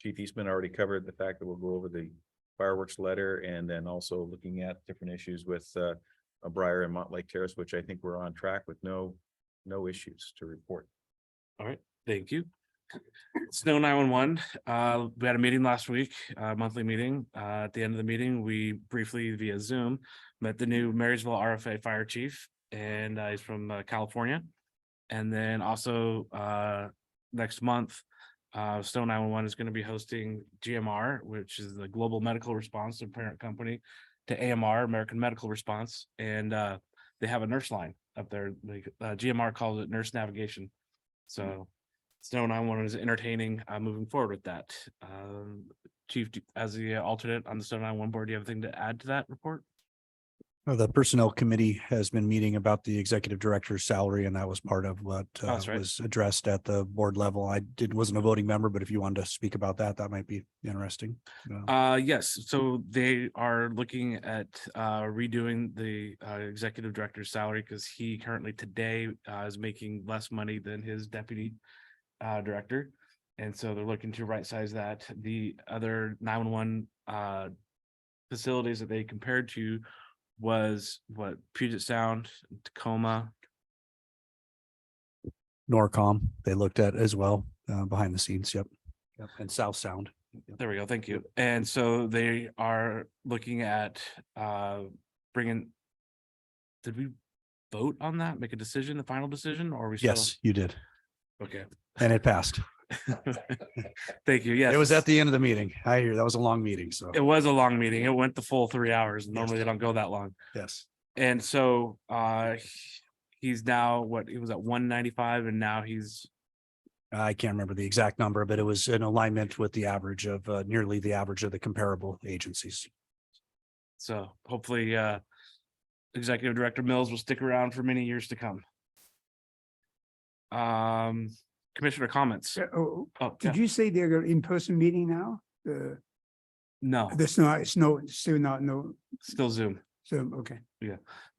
Chief Eastman already covered the fact that we'll go over the fireworks letter, and then also looking at different issues with Briar and Montlake Terrace, which I think we're on track with no issues to report. All right, thank you. Snow 911, we had a meeting last week, monthly meeting. At the end of the meeting, we briefly via Zoom met the new Marysville RFA Fire Chief, and he's from California. And then also next month, Snow 911 is going to be hosting GMR, which is the Global Medical Response, the parent company to AMR, American Medical Response, and they have a nurse line up there. GMR calls it nurse navigation. So Snow 911 is entertaining moving forward with that. Chief, as the alternate on the Snow 911 board, do you have anything to add to that report? The Personnel Committee has been meeting about the executive director's salary, and that was part of what That's right. was addressed at the board level. Wasn't a voting member, but if you wanted to speak about that, that might be interesting. Yes, so they are looking at redoing the executive director's salary because he currently today is making less money than his deputy director. And so they're looking to right size that. The other 911 facilities that they compared to was what, Puget Sound, Tacoma. Norcom, they looked at as well, behind the scenes. Yep. And South Sound. There we go. Thank you. And so they are looking at bringing. Did we vote on that? Make a decision, the final decision, or are we? Yes, you did. Okay. And it passed. Thank you. Yes. It was at the end of the meeting. I hear that was a long meeting. So It was a long meeting. It went the full 3 hours. Normally they don't go that long. yes. And so he's now what, he was at 195 and now he's. I can't remember the exact number, but it was in alignment with the average of nearly the average of the comparable agencies. So hopefully Executive Director Mills will stick around for many years to come. Commissioner comments. Oh, Oh, did yeah. you say they're an in-person meeting now? No, There's no, still not, no, still Zoom. so, okay.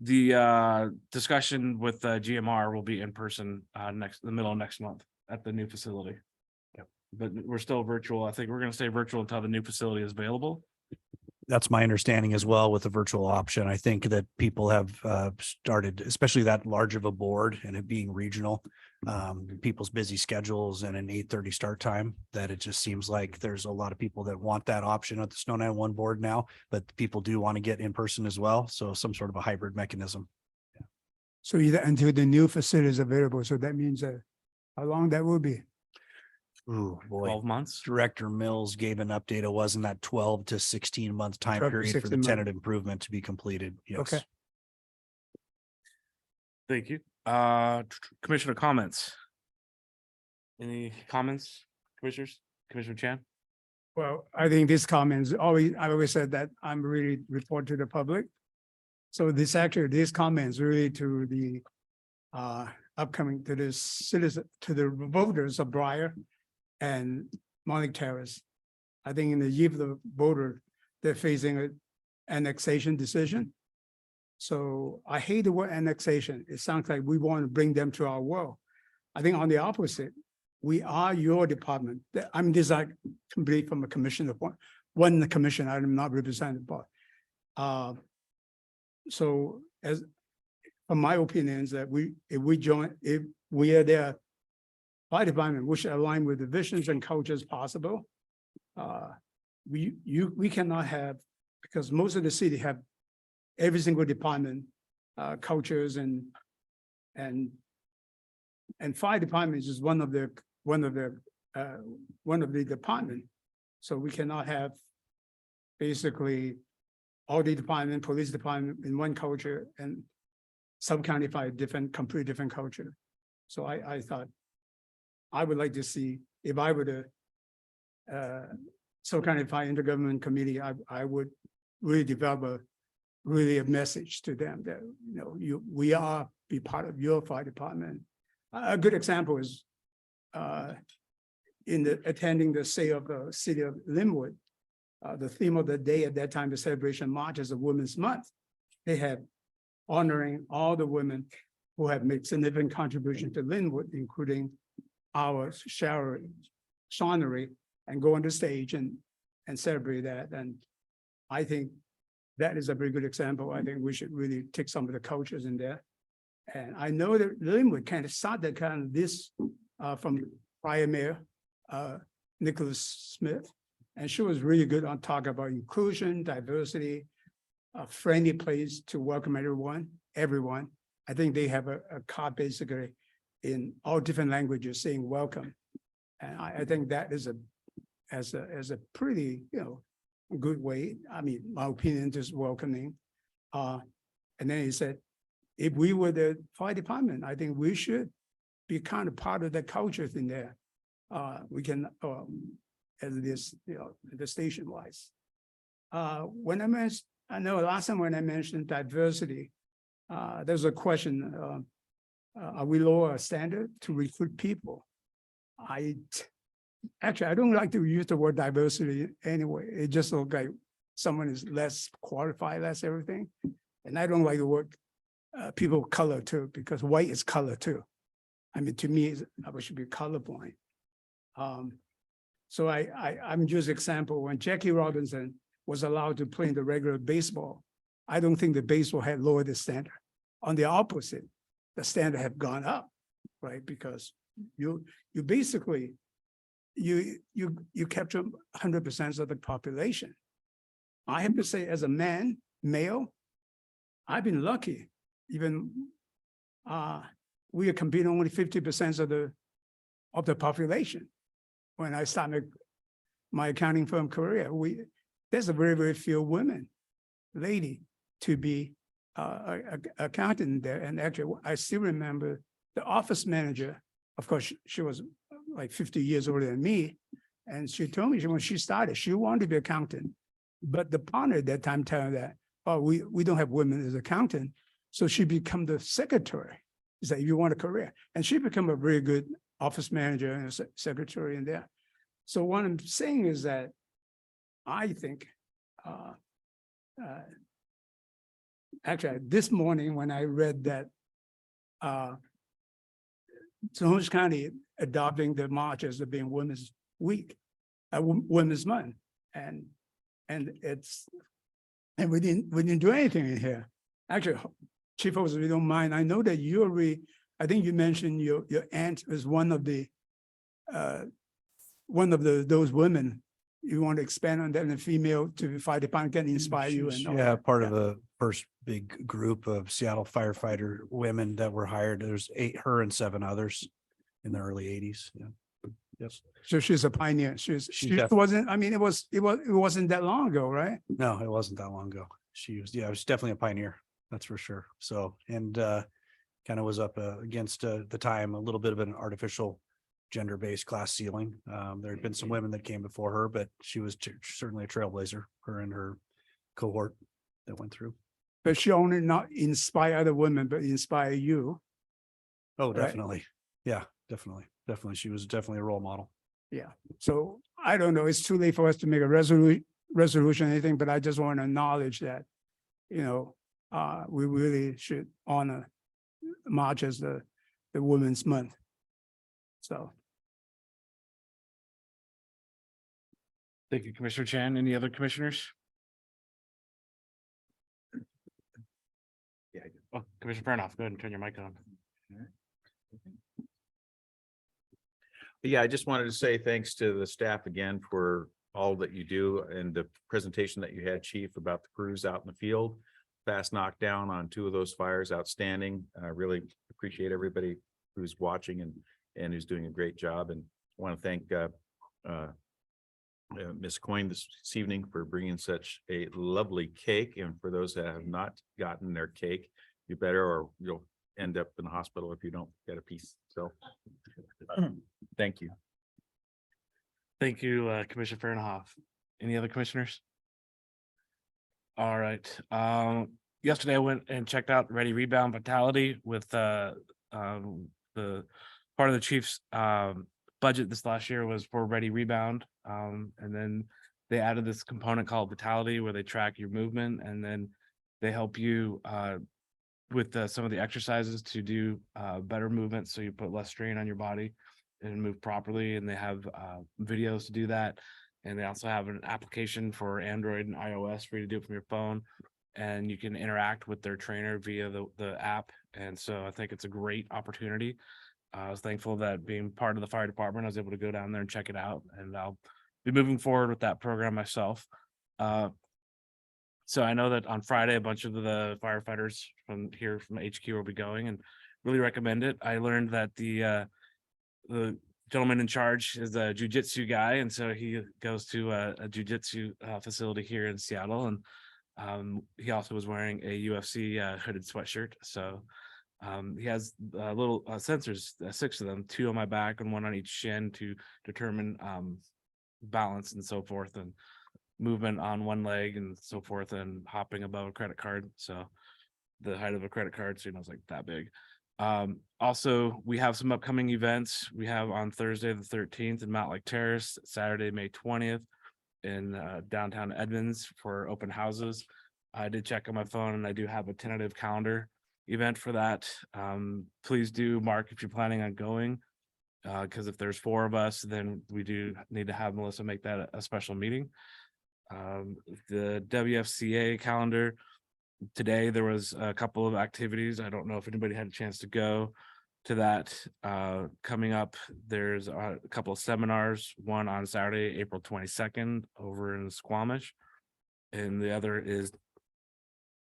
The discussion with GMR will be in person the middle of next month at the new facility. Yep. But we're still virtual. I think we're gonna stay virtual until the new facility is available. That's my understanding as well with the virtual option. I think that people have started, especially that large of a board and it being regional, people's busy schedules and an 8:30 start time, that it just seems like there's a lot of people that want that option at the Snow 911 board now, but people do want to get in person as well. So some sort of a hybrid mechanism. So either until the new facility is available, so that means how long that will be? Ooh, boy. 12 months? Director Mills gave an update. It wasn't that 12 to 16 month time 12 to period for 16 the month. tenant improvement to be completed. Okay. Yes. Thank you. Commissioner comments? Any comments, commissioners? Commissioner Chan? Well, I think these comments I always said that I'm really report to the public. So these comments really to the upcoming to the citizen, to the voters of Briar and Monarch Terrace. I think in the year of the voter, they're facing an annexation decision. So I hate the word annexation. It sounds like we want to bring them to our world. I think on the opposite, we are your department. I'm this like complete from a commissioner point. One the commission, I'm not represented, but so as from my opinions that if we are there, fire department, we should align with the visions and cultures possible. We cannot have, because most of the city have every single department, cultures and fire department is just one of the department. So we cannot have basically all the department, police department in one culture and sub-county fire completely different culture. So I thought I would like to see, if I were the sub-county fire intergovernment committee, I would really develop a message to them that, we are be part of your fire department. A good example is attending the sale of the city of Linwood. The theme of the day at that time, the celebration March is a Women's Month. They have honoring all the women who have made significant contribution to Linwood, including our Shawnery, and go on the stage and celebrate that. And I think that is a very good example. I think we should really take some of the cultures in there. And I know that Linwood kind of started kind of this from prior mayor, Nicholas Smith. And she was really good on talking about inclusion, diversity, a friendly place to welcome everyone. I think they have a card basically in all different languages saying welcome. And I think that is a pretty, good way. I mean, my opinion is welcoming. And then he said, if we were the fire department, I think we should be kind of part of the cultures in there. We can, as it is, the station wise. When I know last time when I mentioned diversity, there's a question, are we lower standard to recruit people? Actually, I don't like to use the word diversity anyway. It just looks like someone is less qualified, less everything. And I don't like the word people of color too, because white is color too. I mean, to me, I should be colorblind. So I'm just example, when Jackie Robinson was allowed to play in the regular baseball, I don't think the baseball had lowered the standard. On the opposite, the standard have gone up, right? Because you basically, you capture 100% of the population. I have to say, as a male, I've been lucky. Even we are competing only 50% of the population. When I started my accounting firm career, there's a very, very few women, lady, to be accountant there. And actually, I still remember the office manager. Of course, she was like 50 years older than me. And she told me when she started, she wanted to be accountant. But the partner at that time told her that, oh, we don't have women as accountant. So she become the secretary. He said, you want a career. And she became a very good office manager and a secretary in there. So what I'm saying is that I think, actually, this morning when I read that Snohomish County adopting the March as being Women's Week, Women's Month, and we didn't do anything in here. Actually, Chief Officer, if you don't mind, I know that I think you mentioned your aunt was one of those women. You want to expand on that, and the female to fire department can inspire you and all Yeah, that. part of a first big group of Seattle firefighter women that were hired. There's her and 7 others in the early 80s. Yeah. Yes. So she's a pioneer. She's She def- wasn't, I mean, it wasn't that long ago, right? No, it wasn't that long ago. She was, yeah, it was definitely a pioneer. That's for sure. So, and kind of was up against the time, a little bit of an artificial gender-based class ceiling. There had been some women that came before her, but she was certainly a trailblazer, her and her cohort that went through. But she only not inspire other women, but inspire you. Oh, Right. definitely. Yeah, definitely. Definitely. She was definitely a role model. Yeah. So I don't know, it's too late for us to make a resolution, or anything, but I just want to acknowledge that, we really should honor March as the Women's Month. So. Thank you, Commissioner Chan. Any other commissioners? Yeah, I do. Oh, Commissioner Farnoff, go ahead and turn your mic on. Yeah, I just wanted to say thanks to the staff again for all that you do and the presentation that you had, Chief, about the crews out in the field. Fast knockdown on 2 of those fires, outstanding. I really appreciate everybody who's watching and who's doing a great job. And I want to thank Ms. Coyne this evening for bringing such a lovely cake. And for those that have not gotten their cake, you better, or you'll end up in the hospital if you don't get a piece. So thank you. Thank you, Commissioner Farnoff. Any other commissioners? All right. Yesterday I went and checked out Ready Rebound Vitality with the part of the chief's budget this last year was for Ready Rebound. And then they added this component called Vitality where they track your movement and then they help you with some of the exercises to do better movement so you put less strain on your body and move properly. And they have videos to do that. And they also have an application for Android and iOS for you to do it from your phone. And you can interact with their trainer via the app. And so I think it's a great opportunity. I was thankful that being part of the fire department, I was able to go down there and check it out. And I'll be moving forward with that program myself. So I know that on Friday, a bunch of the firefighters from here from HQ will be going and really recommend it. I learned that the gentleman in charge is a jujitsu guy. And so he goes to a jujitsu facility here in Seattle. And he also was wearing a UFC hooded sweatshirt. So he has little sensors, 6 of them, 2 on my back and 1 on each shin to determine balance and so forth and movement on one leg and so forth and hopping above a credit card. So the height of a credit card, so it's like that big. Also, we have some upcoming events. We have on Thursday the 13th in Mount Lake Terrace, Saturday, May 20th in downtown Edmonds for open houses. I did check on my phone and I do have a tentative calendar event for that. Please do mark if you're planning on going, because if there's 4 of us, then we do need to have Melissa make that a special meeting. The WFCA calendar, today there was a couple of activities. I don't know if anybody had a chance to go to that. Coming up, there's a couple of seminars, one on Saturday, April 22nd over in Squamish. And the other is,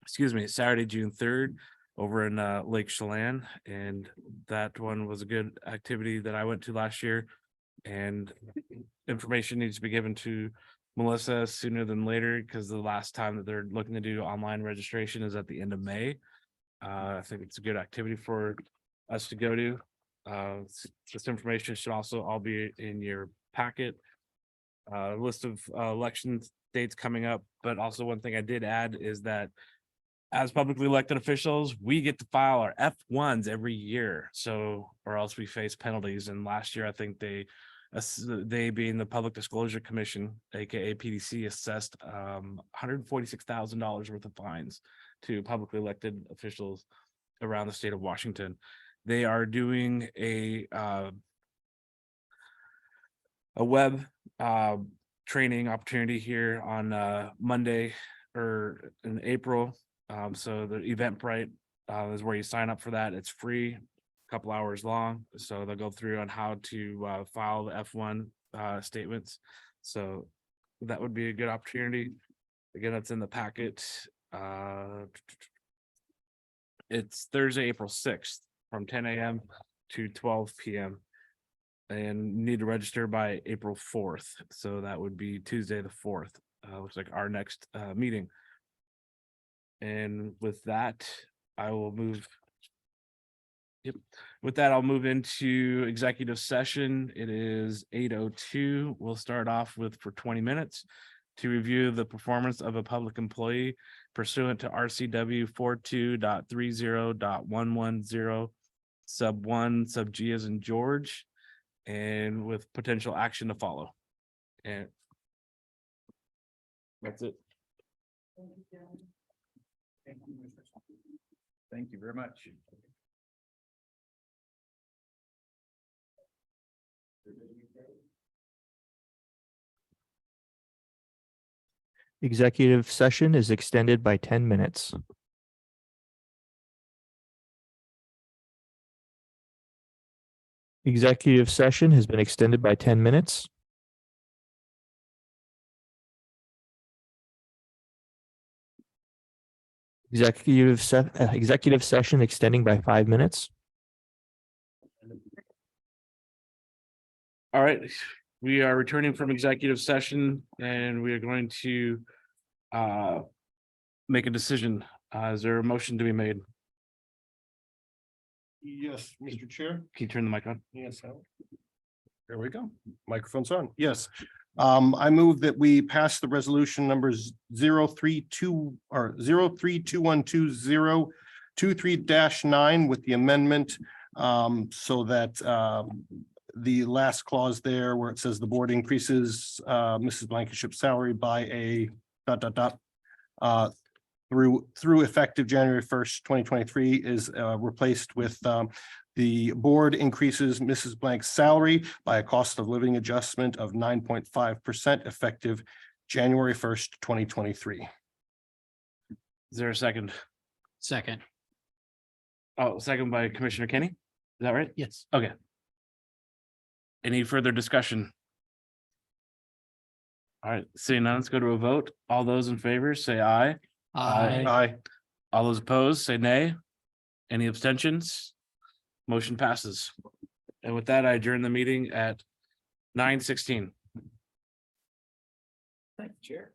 Saturday, June 3rd over in Lake Chelan. And that one was a good activity that I went to last year. And information needs to be given to Melissa sooner than later because the last time that they're looking to do online registration is at the end of May. I think it's a good activity for us to go to. This information should also all be in your packet. List of election dates coming up, but also one thing I did add is that as publicly elected officials, we get to file our F1s every year. So, or else we face penalties. And last year, I think they being the Public Disclosure Commission, aka PDC, assessed $146,000 worth of fines to publicly elected officials around the state of Washington. They are doing a web training opportunity here on Monday or in April. So the Eventbrite is where you sign up for that. It's free, a couple hours long. So they'll go through on how to file the F1 statements. So that would be a good opportunity. Again, that's in the packet. It's Thursday, April 6th from 10 a.m. to 12 p.m. And need to register by April 4th. So that would be Tuesday, the 4th. Looks like our next meeting. And with that, I will move. Yep. With that, I'll move into executive session. It is 8:02. We'll start off with for 20 minutes to review the performance of a public employee pursuant to RCW 42.30.110 sub 1 sub G as in George, and with potential action to follow. And that's it. Thank you very much. Executive session is extended by 10 minutes. Executive session has been extended by 10 minutes. Executive session extending by 5 minutes. All right, we are returning from executive session and we are going to make a decision. Is there a motion to be made? Yes, Mr. Chair. Can you turn the mic on? Yes. There we go. Microphone's on. Yes. I move that we pass the resolution numbers 03212023-9 with the amendment so that the last clause there where it says the board increases Mrs. Blankenship's salary by a ... through effective January 1st, 2023 is replaced with the board increases Mrs. Blank's salary by a cost of living adjustment of 9.5% effective January 1st, 2023. Is there a second? Second. Oh, second by Commissioner Kenny. Is that right? Yes. Okay. Any further discussion? All right, seeing none, let's go to a vote. All those in favor, say aye. Aye. All those opposed, say nay. Any abstentions? Motion passes. And with that, I adjourn the meeting at 9:16. Thank you, Chair.